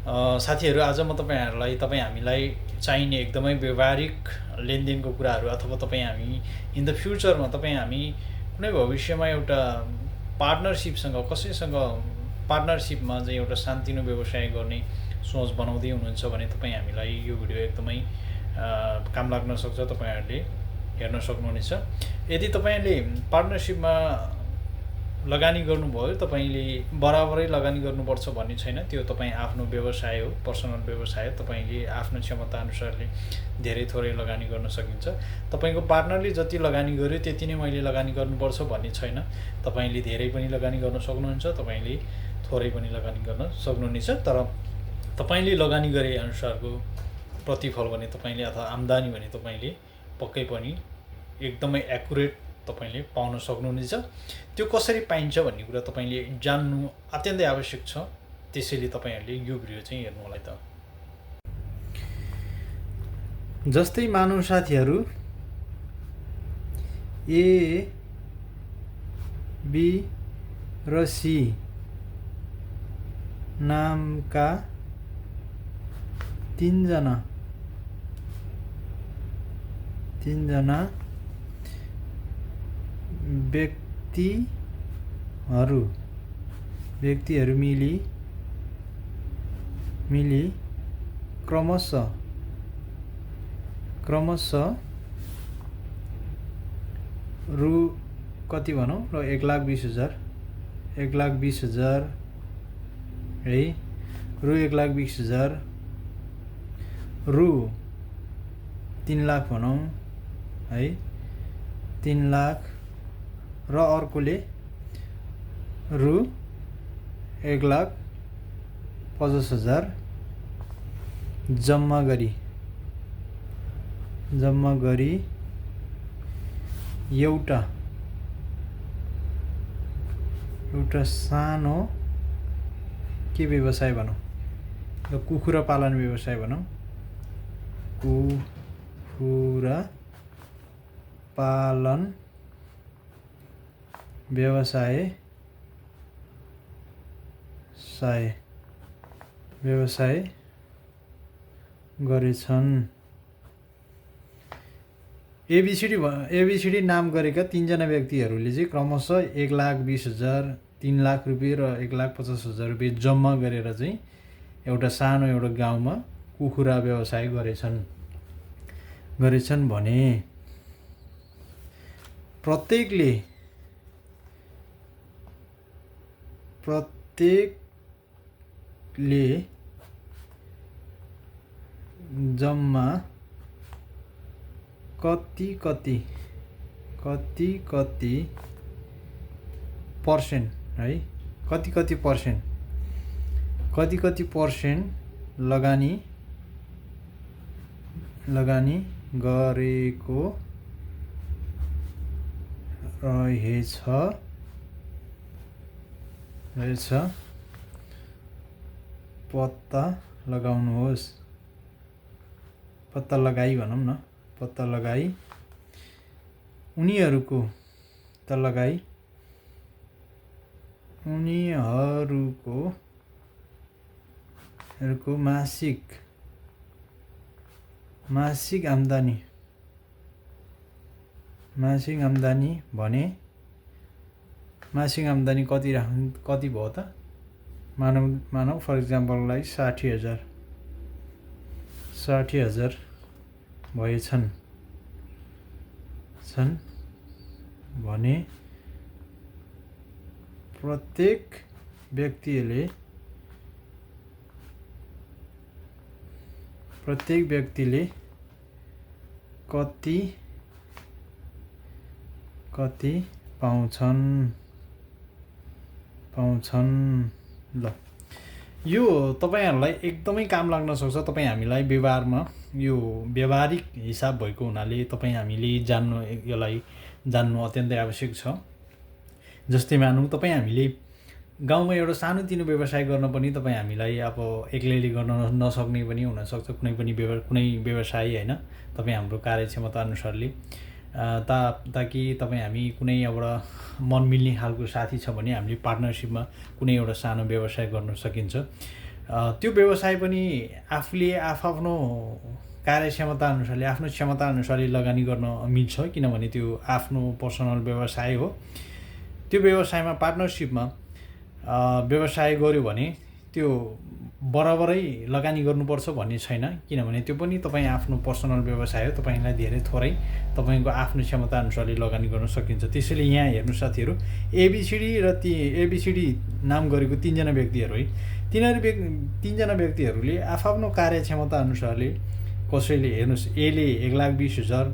साथीहरू आज म तपाईँ हामीलाई चाहिने एकदमै व्यवहारिक लेनदेनको कुराहरू अथवा हामी इन द फ्युचरमा हामी कुनै भविष्यमा एउटा पार्टनरसिपसँग कसैसँग पार्टनरसिपमा चाहिँ एउटा शान्तिनो व्यवसाय गर्ने सोच बनाउँदै हुनुहुन्छ भने हामीलाई यो भिडियो एकदमै काम लाग्न सक्छ। तपाईँहरूले हेर्न सक्नुहुनेछ। यदि तपाईँले पार्टनरसिपमा लगानी गर्नुभयो, तपाईँले बराबरै लगानी गर्नुपर्छ भन्ने छैन। त्यो तपाईँ आफ्नो व्यवसाय हो, पर्सनल व्यवसाय। तपाईँले आफ्नो क्षमता अनुसारले धेरै थोरै लगानी गर्न सकिन्छ। तपाईँको पार्टनरले जति लगानी गर्यो त्यति नै मैले लगानी गर्नुपर्छ भन्ने छैन। तपाईँले धेरै पनि लगानी गर्न सक्नुहुन्छ, तपाईँले थोरै पनि लगानी गर्न सक्नुहुनेछ। तर तपाईँले लगानी गरे अनुसारको प्रतिफल भने तपाईँले अथवा आम्दानी भने तपाईँले पक्कै पनि एकदमै एक्युरेट तपाईँले पाउन सक्नुहुनेछ। त्यो कसरी पाइन्छ भन्ने कुरा तपाईँले जान्नु अत्यन्तै आवश्यक छ। त्यसैले तपाईँहरूले यो भिडियो चाहिँ हेर्नु होला। त जस्तै मानव साथीहरू, ए, बी र सी नामका तीनजना व्यक्तिहरू मिली क्रमशः रु कति भनौँ र 1,20,000 है, रु 1,20,000 रु 3 लाख भनौँ है, 3 लाख र अर्कोले रु 1,50,000 जम्मा गरी एउटा सानो के व्यवसाय भनौँ, कुखुरा पालन व्यवसाय भनौँ, कुखुरा पालन व्यवसाय गरेछन्। एबीसीडी नाम गरेका तीनजना व्यक्तिहरूले चाहिँ क्रमशः 1,20,000, 3 लाख रुपियाँ र 1,50,000 रुपियाँ जम्मा गरेर चाहिँ एउटा गाउँमा कुखुरा व्यवसाय गरेछन् भने प्रत्येकले जम्मा कति पर्सेन्ट है, कति पर्सेन्ट लगानी गरेको रहेछ पत्ता लगाई उनीहरूको मासिक आम्दानी भने मासिक आम्दानी कति भयो त? मानव फर इक्जाम्पललाई 60,000 भएछन् भने प्रत्येक व्यक्तिले कति पाउँछन् ल। यो तपाईँहरूलाई एकदमै काम लाग्न सक्छ। तपाईँ हामीलाई व्यवहारमा यो व्यवहारिक हिसाब भएको हुनाले हामीले यसलाई जान्नु अत्यन्तै आवश्यक छ। जस्तै मानौँ हामीले गाउँमा एउटा सानोतिनो व्यवसाय गर्न पनि हामीलाई अब एक्लैले गर्न नसक्ने पनि हुनसक्छ कुनै व्यवसाय होइन। हाम्रो कार्यक्षमता अनुसारले ताकि हामी कुनै एउटा मन मिल्ने खालको साथी छ भने हामीले पार्टनरसिपमा कुनै एउटा सानो व्यवसाय गर्न सकिन्छ। त्यो व्यवसाय पनि आफूले आफ्नो कार्यक्षमता अनुसारले आफ्नो क्षमता अनुसारले लगानी गर्न मिल्छ, किनभने त्यो आफ्नो पर्सनल व्यवसाय हो। त्यो व्यवसायमा पार्टनरसिपमा व्यवसाय गर्यो भने त्यो बराबरै लगानी गर्नुपर्छ भन्ने छैन, किनभने त्यो पनि तपाईँ आफ्नो पर्सनल व्यवसाय हो। तपाईँलाई धेरै थोरै तपाईँको आफ्नो क्षमता अनुसारले लगानी गर्न सकिन्छ। त्यसैले यहाँ हेर्नु साथीहरू, एबिसिडी र एबिसिडी नाम गरेको तीनजना व्यक्तिहरू है, तीनजना व्यक्तिहरूले आफ्नो कार्यक्षमता अनुसारले कसैले हेर्नुहोस्, एले 1,20,000,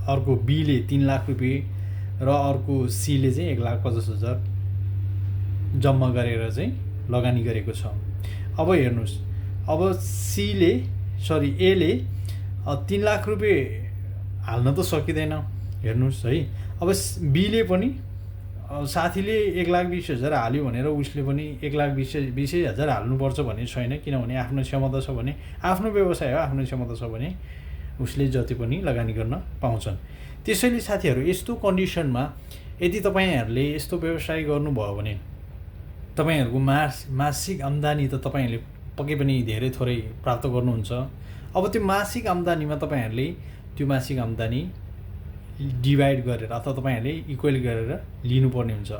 अर्को बीले 3 लाख रुपियाँ र अर्को सीले चाहिँ 1,50,000 जम्मा गरेर चाहिँ लगानी गरेको छ। अब हेर्नुहोस्, अब एले 3 लाख रुपियाँ हाल्न त सकिँदैन हेर्नुहोस् है। अब बीले पनि साथीले 1,20,000 हाल्यो भनेर उसले पनि 1,20,000 हाल्नुपर्छ भन्ने छैन, किनभने आफ्नो क्षमता छ भने, आफ्नो व्यवसाय हो, आफ्नो क्षमता छ भने उसले जति पनि लगानी गर्न पाउँछन्। त्यसैले साथीहरू, यस्तो कन्डिसनमा यदि तपाईँहरूले यस्तो व्यवसाय गर्नुभयो भने तपाईँहरूको मासिक आम्दानी त तपाईँहरूले पक्कै पनि धेरै थोरै प्राप्त गर्नुहुन्छ। अब त्यो मासिक आम्दानीमा तपाईँहरूले त्यो मासिक आम्दानी डिभाइड गरेर अथवा तपाईँहरूले इक्वल गरेर लिनुपर्ने हुन्छ।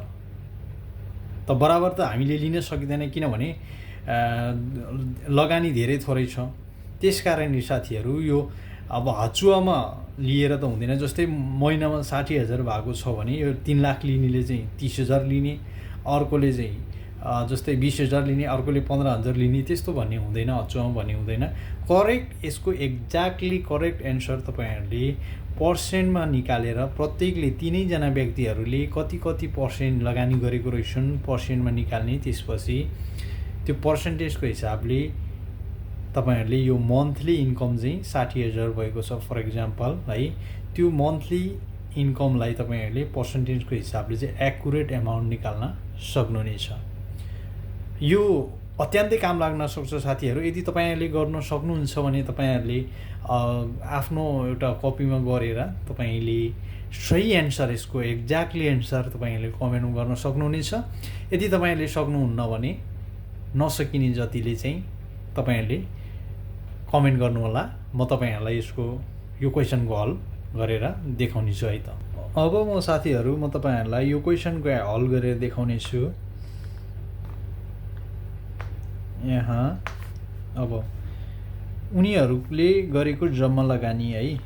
त बराबर त हामीले लिन सकिँदैन, किनभने लगानी धेरै थोरै छ। त्यस कारणले साथीहरू, यो अब हचुवामा लिएर त हुँदैन। जस्तै महिनामा 60,000 भएको छ भने यो 3 लाख लिनेले चाहिँ 30,000 लिने, अर्कोले चाहिँ जस्तै 20,000 लिने, अर्कोले 15,000 लिने, त्यस्तो भन्ने हुँदैन, हचुवामा भन्ने हुँदैन। करेक्ट, यसको एक्ज्याक्टली करेक्ट एन्सर तपाईँहरूले पर्सेन्टमा निकालेर प्रत्येकले तीनैजना व्यक्तिहरूले कति पर्सेन्ट लगानी गरेको रहेछन् पर्सेन्टमा निकाल्ने। त्यसपछि त्यो पर्सेन्टेजको हिसाबले तपाईँहरूले यो मन्थली इन्कम चाहिँ 60,000 भएको छ फर इक्जाम्पल है, त्यो मन्थली इन्कमलाई तपाईँहरूले पर्सेन्टेजको हिसाबले चाहिँ एक्युरेट एमाउन्ट निकाल्न सक्नुहुनेछ। यो अत्यन्तै काम लाग्न सक्छ साथीहरू। यदि तपाईँहरूले गर्न सक्नुहुन्छ भने तपाईँहरूले आफ्नो एउटा कपीमा गरेर तपाईँले सही एन्सर, यसको एक्ज्याक्टली एन्सर तपाईँहरूले कमेन्टमा गर्न सक्नुहुनेछ। यदि तपाईँहरूले सक्नुहुन्न भने नसकिने जतिले चाहिँ तपाईँहरूले कमेन्ट गर्नुहोला, म तपाईँहरूलाई यसको यो क्वेसनको हल गरेर देखाउनेछु है त। अब म साथीहरू, म तपाईँहरूलाई यो क्वेसनको हल गरेर देखाउनेछु। यहाँ अब उनीहरूले गरेको जम्मा लगानी है,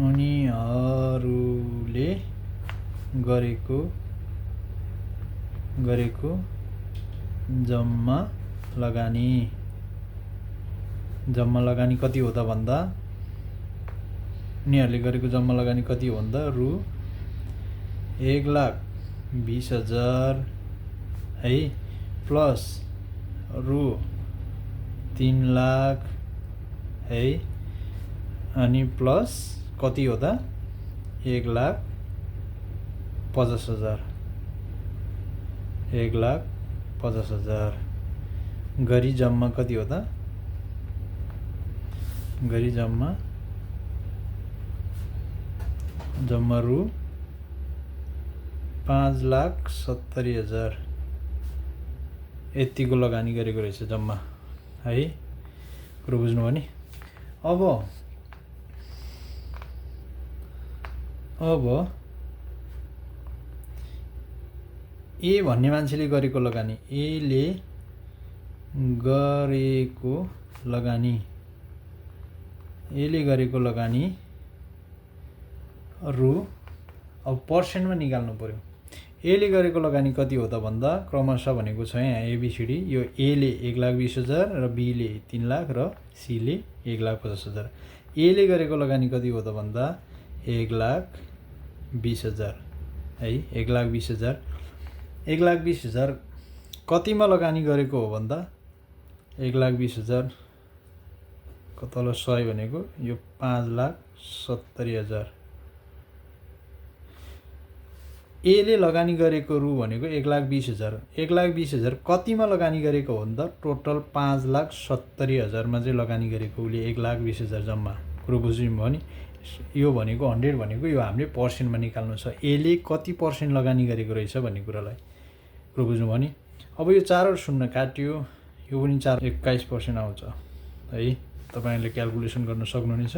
उनीहरूले गरेको जम्मा लगानी कति हो त भन्दा, उनीहरूले गरेको जम्मा लगानी कति हो भन्दा रु 1,20,000 है, प्लस रु 3 लाख है, अनि प्लस कति हो त 1,50,000 गरी जम्मा कति हो त, गरी जम्मा रु 5,70,000 यतिको लगानी गरेको रहेछ जम्मा है। कुरो बुझ्नुभयो नि। अब ए भन्ने मान्छेले गरेको लगानी, एले गरेको लगानी रु, अब पर्सेन्टमा निकाल्नु पर्यो। एले गरेको लगानी कति हो त भन्दा क्रमशः भनेको छ यहाँ एबिसिडी। यो एले 1,20,000 र बीले 3 लाख र सीले 1,50,000। एले गरेको लगानी कति हो त भन्दा 1,20,000 है, 1,20,000 कतिमा लगानी गरेको हो भन्दा 1,20,000 तल 100 भनेको यो 5,70,000। एले लगानी गरेको रु भनेको 1,20,000, 1,20,000 कतिमा लगानी गरेको हो भन्दा टोटल 5,70,000मा चाहिँ लगानी गरेको उसले 1,20,000 जम्मा। कुरो बुझ्नुभयो नि। यो भनेको 100 भनेको यो हामीले पर्सेन्टमा निकाल्नु छ, एले कति पर्सेन्ट लगानी गरेको रहेछ भन्ने कुरालाई। कुरो बुझ्नुभयो नि। अब यो 4 और 0 काट्यो, यो पनि 4 21% आउँछ है। तपाईहरुले क्याल्कुलेसन गर्न सक्नुहुनेछ।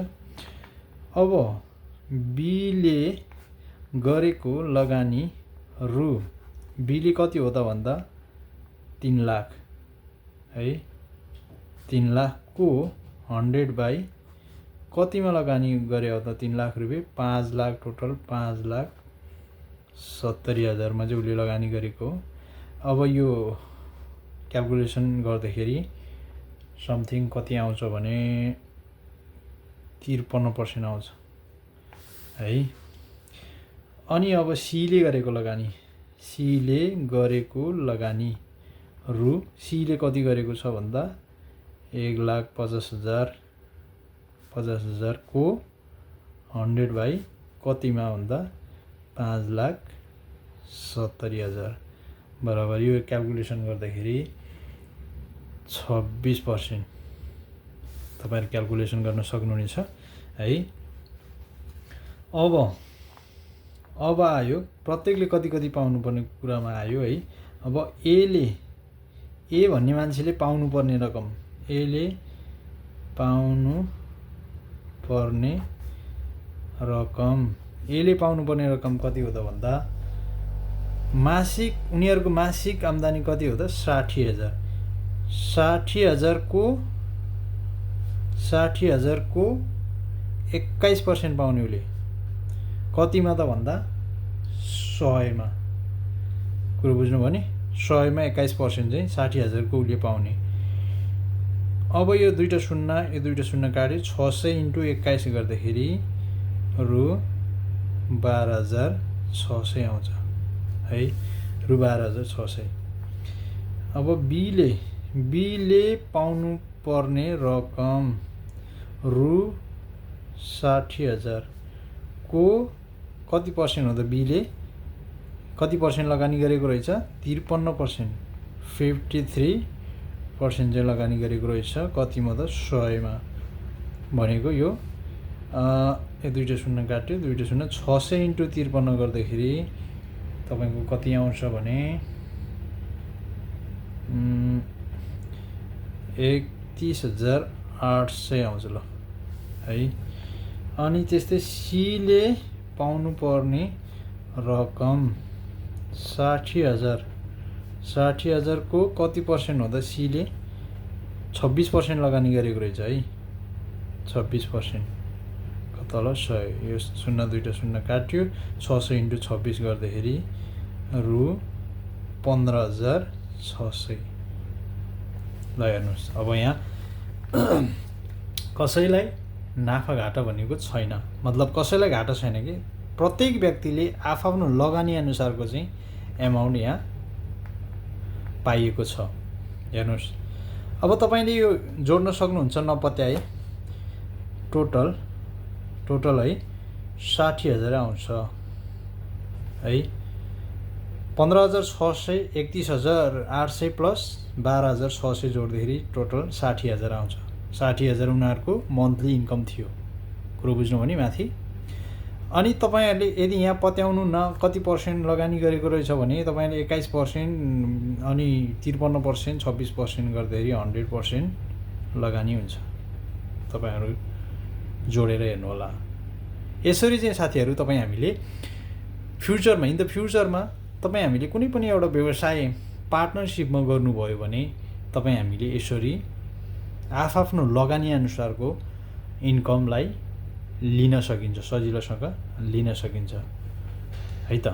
अब बीले गरेको लगानी रु, बीले कति हो त भन्दा 3 लाख है। 3 लाख को 100 बाई कतिमा लगानी गरे हो त 3 लाख रुपैयाँ? 5 लाख, टोटल 5,70,000 मा चाहिँ उसले लगानी गरेको। अब यो क्याल्कुलेसन गर्दाखेरि समथिङ कति आउँछ भने 53% आउँछ है। अनि अब सीले गरेको लगानी, सीले गरेको लगानी रु, सीले कति गरेको छ भन्दा 1,50,000 को 100 बाई कतिमा भन्दा 5,70,000 बराबर। यो क्याल्कुलेसन गर्दाखेरि 26% तपाईहरु क्याल्कुलेसन गर्न सक्नुहुनेछ है। अब आयो प्रत्येकले कति कति पाउनुपर्ने कुरामा आयो है। अब ए भन्ने मान्छेले पाउनुपर्ने रकम, एले पाउनु पर्ने रकम कति हो त भन्दा मासिक, उनीहरुको मासिक आम्दानी कति हो त 60,000। 60,000 को 21% पाउने उले कतिमा त भन्दा 100 मा। कुरो बुझ्नु भयो नि? 100 मा 21% चाहिँ 60,000 को उले पाउने। अब यो दुईटा शून्य काट्यो, 600 × 21 गर्दाखेरि रु 12,600 आउँछ है। रु 12,600। अब बीले पाउनु पर्ने रकम रु 60,000 को कति पर्सेन्ट हो त? बीले कति पर्सेन्ट लगानी गरेको रहेछ? 53%, 53% चाहिँ लगानी गरेको रहेछ। कतिमा त 100 मा भनेको यो दुईटा शून्य काट्यो, 600 × 53 गर्दाखेरि तपाईको कति आउँछ भने 31,800 आउँछ ल है। अनि त्यस्तै सीले पाउनु पर्ने रकम 60,000 को कति पर्सेन्ट हो त? सीले 26% लगानी गरेको रहेछ है। 26% तल 100, यो दुईटा शून्य काट्यो, 600 × 26 गर्दाखेरि रु 15,600। ल हेर्नुस्, अब यहाँ कसैलाई नाफा घाटा भनेको छैन, मतलब कसैलाई घाटा छैन कि प्रत्येक व्यक्तिले आफ्नो लगानी अनुसारको चाहिँ एमाउन्ट यहाँ पाइएको छ। हेर्नुस्, अब तपाईले यो जोड्न सक्नुहुन्छ, नपत्याए टोटल है 60,000 आउँछ है। 15,600, 31,800 प्लस 12,600 जोड्दाखेरि टोटल 60,000 आउँछ। 60,000 उनीहरुको मन्थली इन्कम थियो। कुरो बुझ्नुभयो नि माथि? अनि तपाईहरुले यदि यहाँ पत्याउनु न कति पर्सेन्ट लगानी गरेको रहेछ भने तपाईले 21% अनि 53%, 26% गर्दाखेरि 100% लगानी हुन्छ। तपाईहरु जोडेर हेर्नु होला। यसरी चाहिँ साथीहरु हामीले फ्युचरमा, इन द फ्युचरमा हामीले कुनै पनि एउटा व्यवसाय पार्टनरशिपमा गर्नुभयो भने हामीले यसरी आफ्नो लगानी अनुसारको इन्कमलाई लिन सकिन्छ, सजिलोसँग लिन सकिन्छ है त।